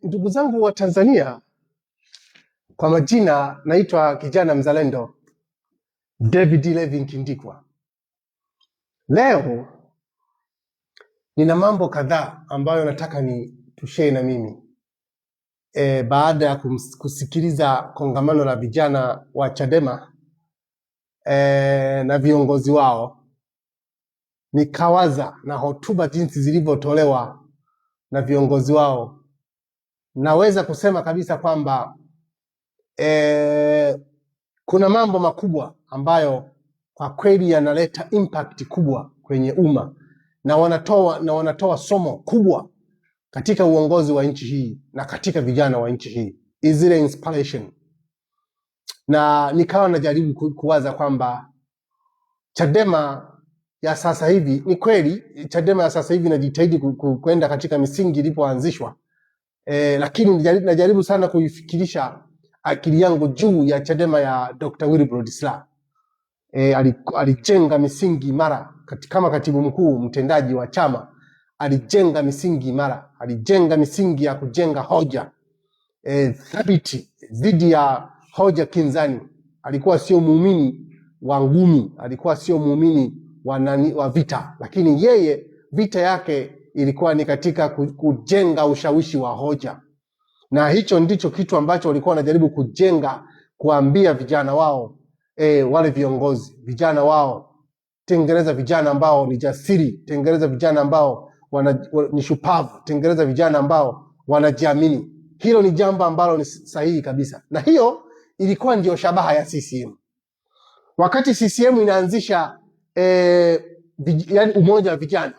Ndugu zangu wa Tanzania, kwa majina naitwa kijana mzalendo David Levin Kindikwa. Leo nina mambo kadhaa ambayo nataka ni tushare na mimi. Baada ya kusikiliza kongamano la vijana wa Chadema na viongozi wao, nikawaza na hotuba jinsi zilivyotolewa na viongozi wao, naweza kusema kabisa kwamba kuna mambo makubwa ambayo kwa kweli yanaleta impact kubwa kwenye umma na wanatoa somo kubwa katika uongozi wa nchi hii na katika vijana wa nchi hii, zile inspiration. Na nikawa najaribu kuwaza kwamba Chadema ya sasa hivi, ni kweli Chadema ya sasa hivi inajitahidi kwenda katika misingi ilipoanzishwa, lakini najaribu sana kuifikirisha akili yangu juu ya Chadema ya Dr. Wilbrod Slaa. Alijenga misingi imara kama katibu mkuu mtendaji wa chama, alijenga misingi imara, alijenga misingi ya kujenga hoja thabiti dhidi ya hoja kinzani. Alikuwa sio muumini wa ngumi, alikuwa sio muumini wa vita, lakini yeye vita yake ilikuwa ni katika kujenga ushawishi wa hoja. Na hicho ndicho kitu ambacho walikuwa wanajaribu kujenga, kuambia vijana wao, wale viongozi, vijana wao, tengeneza vijana ambao ni jasiri, tengeneza vijana ambao ni shupavu, tengeneza vijana ambao wanajiamini. Hilo ni jambo ambalo ni sahihi kabisa. Na hiyo ilikuwa ndio shabaha ya CCM. Wakati CCM inaanzisha yani umoja wa vijana,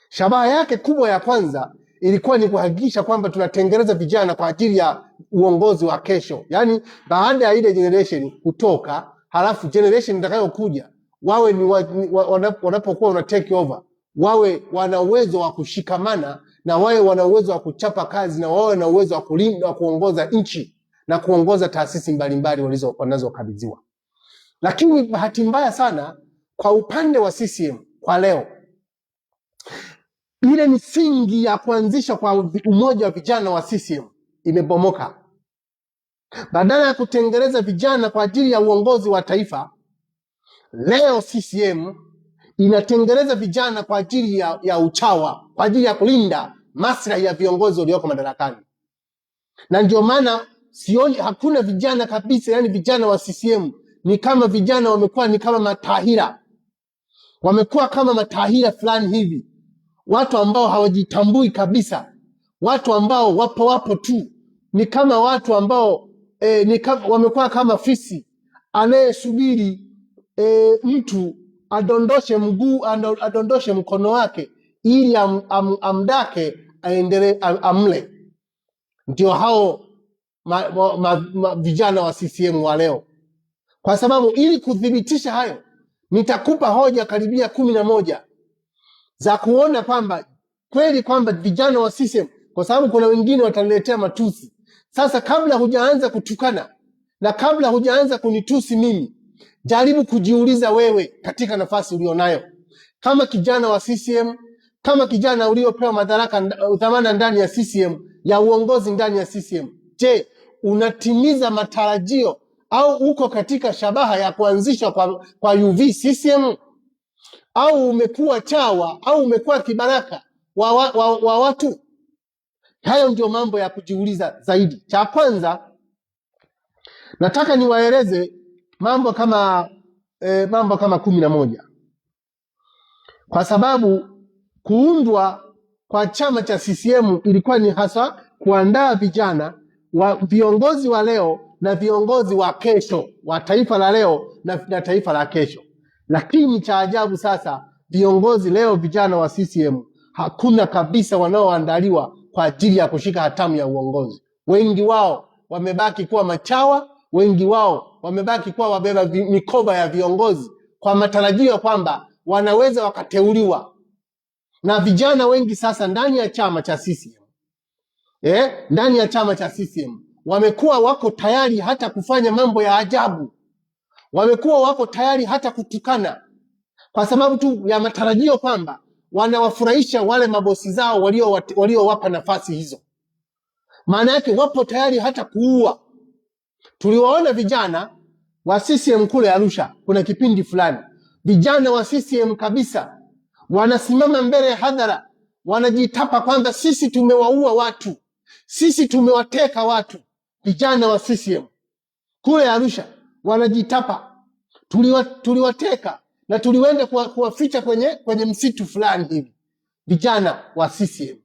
shabaha yake kubwa ya kwanza ilikuwa ni kuhakikisha kwamba tunatengeneza vijana kwa ajili ya uongozi wa kesho. Yani baada ya ile generation kutoka, halafu generation itakayokuja wawe ni wanapokuwa wana take over, wawe wana uwezo wa kushikamana, na wawe wana uwezo wa kuchapa kazi, na wawe na uwezo wa kulinda na kuongoza nchi na kuongoza taasisi mbalimbali wanazokabidhiwa. Lakini bahati mbaya sana kwa upande wa CCM kwa leo, ile misingi ya kuanzisha kwa umoja wa vijana wa CCM imebomoka. Badala ya kutengeneza vijana kwa ajili ya uongozi wa taifa, leo CCM inatengeneza vijana kwa ajili ya uchawa, kwa ajili ya kulinda maslahi ya viongozi walioko madarakani. Na ndio maana sioni hakuna vijana kabisa, yani vijana wa CCM ni kama vijana wamekuwa ni kama matahira. Wamekuwa kama matahira fulani hivi. Watu ambao hawajitambui kabisa, watu ambao wapo tu, ni kama watu ambao wamekuwa kama fisi anayesubiri mtu adondoshe mguu, adondoshe mkono wake ili amdake aendelee amle. Ndio hao vijana wa CCM wa leo. Kwa sababu ili kudhibitisha hayo, nitakupa hoja karibia 11 za kuona kwamba kweli kwamba vijana wa CCM, kwa sababu kuna wengine wataniletea matusi. Sasa kabla hujaanza kutukana na kabla hujaanza kunitusi mimi, jaribu kujiuliza wewe katika nafasi ulionayo kama kijana wa CCM, kama kijana uliopewa madaraka, dhamana ndani ya CCM, ya uongozi ndani ya CCM. Je, unatimiza matarajio au uko katika shabaha ya kuanzishwa kwa UV CCM? Au umekuwa chawa au umekuwa kibaraka wa watu? Hayo ndio mambo ya kujiuliza zaidi. Cha kwanza nataka niwaeleze mambo kama 11, kwa sababu kuundwa kwa chama cha CCM ilikuwa ni hasa kuandaa vijana wa viongozi wa leo na viongozi wa kesho, wa taifa la leo na taifa la kesho. Lakini cha ajabu sasa, viongozi leo, vijana wa CCM, hakuna kabisa wanaoandaliwa kwa ajili ya kushika hatamu ya uongozi. Wengi wao wamebaki kuwa machawa, wengi wao wamebaki kuwa wabeba mikoba ya viongozi kwa matarajio kwamba wanaweza wakateuliwa. Na vijana wengi sasa ndani ya chama cha CCM, ndani ya chama cha CCM wamekuwa wako tayari hata kufanya mambo ya ajabu. Wamekuwa wako tayari hata kutukana kwa sababu tu ya matarajio kwamba wanawafurahisha wale mabosi zao waliowapa nafasi hizo. Maana yake wapo tayari hata kuua. Tuliwaona vijana wa CCM kule Arusha, kuna kipindi fulani, vijana wa CCM kabisa wanasimama mbele ya hadhara, wanajitapa kwamba sisi tumewaua watu, sisi tumewateka watu. Vijana wa CCM kule Arusha wanajitapa, tuliwateka na tuliwenda kuwaficha kwenye msitu fulani hivi. Vijana wa CCM,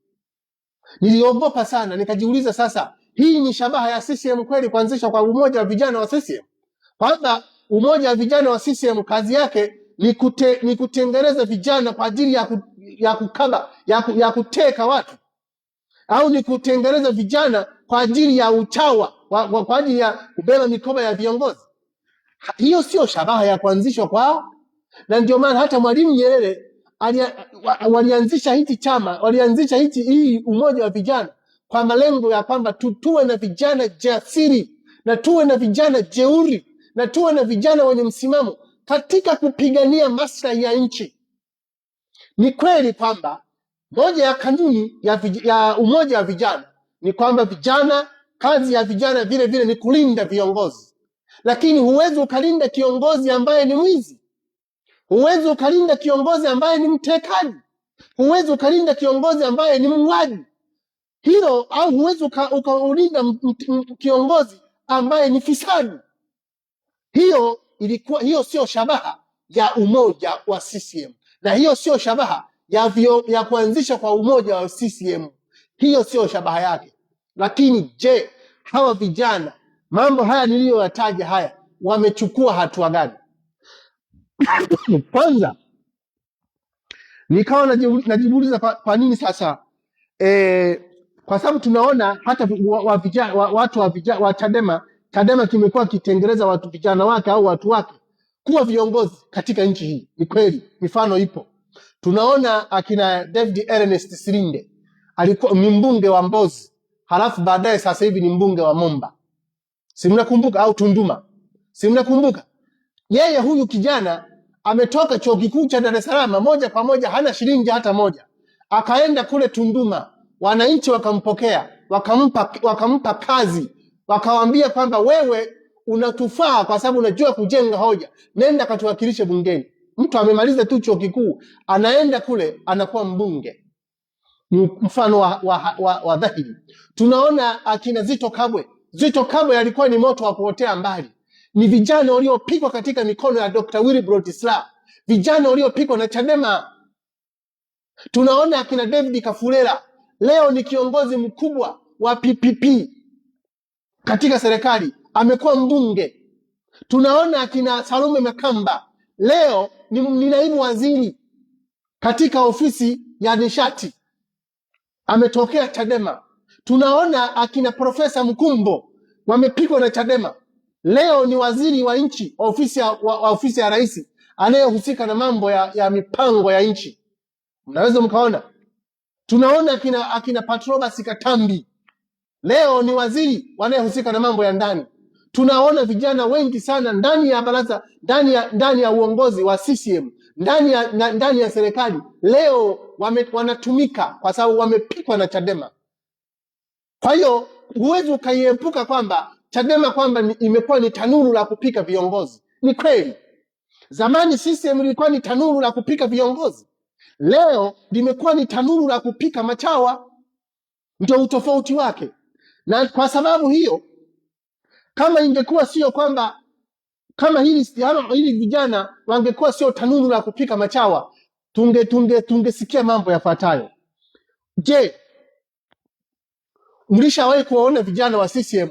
niliogopa sana, nikajiuliza sasa, hii ni shabaha ya CCM kweli kuanzisha kwa umoja wa vijana wa CCM? Kwanza umoja wa vijana wa CCM kazi yake ni kutengeneza vijana kwa ajili ya kuteka watu, au ni kutengeneza vijana kwa ajili ya uchawa, kwa ajili ya kubeba mikoba ya viongozi? Hiyo sio shabaha ya kuanzishwa kwao. Na ndio maana hata Mwalimu Nyerere walianzisha hii umoja wa vijana kwa malengo ya kwamba tuwe na vijana jasiri, na tuwe na vijana jeuri, na tuwe na vijana wenye msimamo katika kupigania maslahi ya nchi. Ni kweli kwamba moja ya kanuni ya umoja wa vijana ni kwamba vijana, kazi ya vijana vile vile ni kulinda viongozi. Lakini huwezi ukalinda kiongozi ambaye ni mwizi, huwezi ukalinda kiongozi ambaye ni mtekaji, huwezi ukalinda kiongozi ambaye ni muuaji. Hilo, au huwezi ukaulinda kiongozi ambaye ni fisadi. Hiyo sio shabaha ya umoja wa CCM, na hiyo sio shabaha ya kuanzisha kwa umoja wa CCM. Hiyo sio shabaha yake. Lakini je, hawa vijana, mambo haya niliyoyataja haya, wamechukua hatua gani? Kwanza nikawa najiuliza kwa nini sasa, kwa sababu tunaona hata watu wa Chadema kimekuwa kitengeneza watu vijana wake au watu wake kuwa viongozi katika nchi hii. Ni kweli, mifano ipo. Tunaona akina David Ernest Silinde alikuwa mbunge wa Mbozi, halafu baadaye sasa hivi ni mbunge wa Momba. Si mnakumbuka? Au Tunduma. Si mnakumbuka? Yeye huyu kijana ametoka chuo kikuu cha Dar es Salaam moja kwa moja, hana shilingi hata moja. Akaenda kule Tunduma, wananchi wakampokea, wakampa kazi, wakawambia kwamba wewe unatufaa kwa sababu unajua kujenga hoja, nenda katuwakilishe bungeni. Mtu amemaliza tu chuo kikuu, anaenda kule anakuwa mbunge. Mfano wa dhahiri. Tunaona akina Zitto Kabwe alikuwa ni moto wa kuotea mbali. Ni vijana waliopigwa katika mikono ya Dr. Wilbrod Slaa, vijana waliopigwa na Chadema. Tunaona akina David Kafulela leo ni kiongozi mkubwa wa PPP katika serikali, amekuwa mbunge. Tunaona akina Salome Makamba leo ni naibu waziri katika ofisi ya nishati, ametokea Chadema. Tunaona akina Profesa Mkumbo wamepigwa na Chadema, leo ni waziri wa nchi, ofisi ya rais, anayehusika na mambo ya mipango ya nchi. Mnaweza mkaona. Tunaona akina Patrobas Katambi leo ni waziri wanayehusika na mambo ya ndani. Tunaona vijana wengi sana ndani ya baraza, ndani ya uongozi wa CCM, ndani ya serikali leo wanatumika kwa sababu wamepikwa na Chadema. Kwa hiyo huwezi ukaiepuka kwamba Chadema kwamba imekuwa ni tanuru la kupika viongozi. Ni kweli, zamani CCM ilikuwa ni tanuru la kupika viongozi, leo limekuwa ni tanuru la kupika machawa. Ndio utofauti wake. Na kwa sababu hiyo, kama ingekuwa sio kwamba kama hili vijana wangekuwa sio tanuru la kupika machawa, tungesikia mambo yafuatayo. Je, mlishawahi kuwaona vijana wa CCM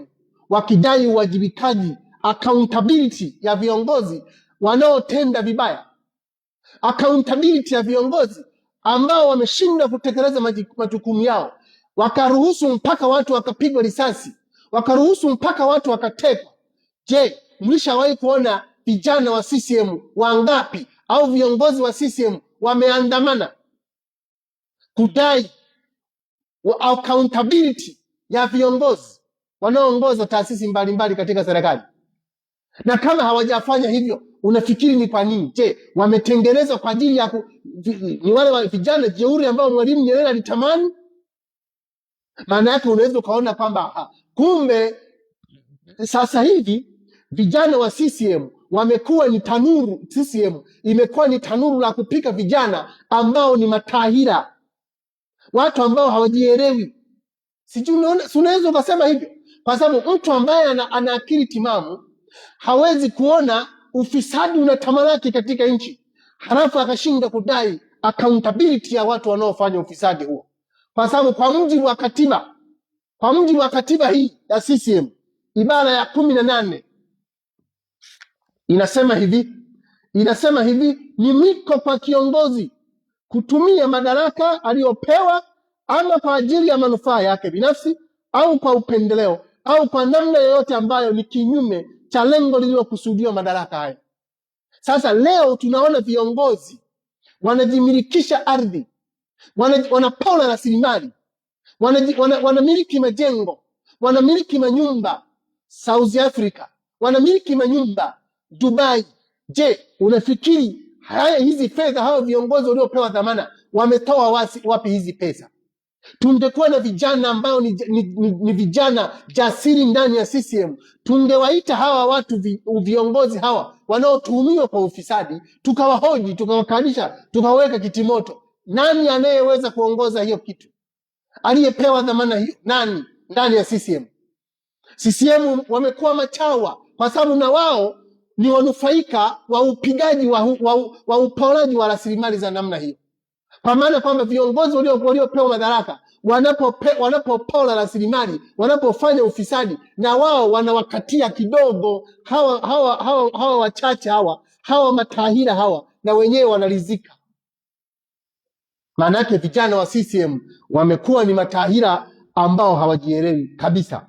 wakidai uwajibikaji, accountability ya viongozi wanaotenda vibaya, accountability ya viongozi ambao wameshindwa kutekeleza majukumu yao, wakaruhusu mpaka watu wakapigwa risasi, wakaruhusu mpaka watu wakatekwa? Je, mlishawahi kuona vijana wa CCM wangapi au viongozi wa CCM wameandamana kudai accountability ya viongozi wanaoongoza taasisi mbalimbali katika serikali? Na kama hawajafanya hivyo, unafikiri ni kwa nini? Je, wametengenezwa kwa ajili ya ni wale wa vijana jeuri ambao Mwalimu Nyerere alitamani? Maana yake unaweza ukaona kwamba kumbe sasa hivi vijana wa CCM wamekuwa ni tanuru. CCM imekuwa ni tanuru la kupika vijana ambao ni matahira, watu ambao hawajielewi. Sijui unaweza ukasema hivyo, kwa sababu mtu ambaye ana akili timamu hawezi kuona ufisadi unatamalaki katika nchi halafu akashinda kudai accountability ya watu wanaofanya ufisadi huo, kwa sababu kwa mujibu wa katiba hii ya CCM ibara ya 18 inasema hivi, ni mwiko kwa kiongozi kutumia madaraka aliyopewa ama kwa ajili ya manufaa yake binafsi au kwa upendeleo au kwa namna yoyote ambayo ni kinyume cha lengo lililokusudiwa madaraka hayo. Sasa leo tunaona viongozi wanajimilikisha ardhi, wanapola rasilimali, wanamiliki majengo, wanamiliki manyumba South Africa, wanamiliki manyumba Dubai. Je, unafikiri hizi fedha hao viongozi waliopewa dhamana wametoa wapi hizi pesa? Tungekuwa na vijana ambao ni vijana jasiri ndani ya CCM, tungewaita hawa watu viongozi hawa wanaotuhumiwa kwa ufisadi, tukawahoji, tukawakalisha, tukaweka kitimoto. Nani anayeweza kuongoza hiyo kitu? Aliyepewa dhamana hiyo nani ndani ya CCM? CCM wamekuwa machawa, kwa sababu na wao ni wanufaika wa upigaji wa uporaji wa rasilimali za namna hiyo. Kwa maana kwamba viongozi waliopewa madaraka wanapopola rasilimali, wanapofanya ufisadi, na wao wanawakatia kidogo hawa wachache hawa matahira hawa, na wenyewe wanaridhika. Maana yake vijana wa CCM wamekuwa ni matahira ambao hawajielewi kabisa.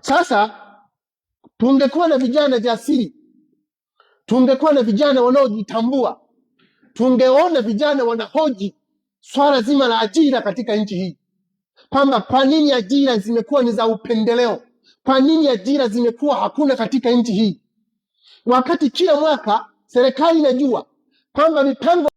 Sasa tungekuwa na vijana jasiri, tungekuwa na vijana wanaojitambua, tungeona vijana wanahoji swala zima la ajira katika nchi hii, kwamba kwa nini ajira zimekuwa ni za upendeleo, kwa nini ajira zimekuwa hakuna katika nchi hii, wakati kila mwaka serikali inajua kwamba mipango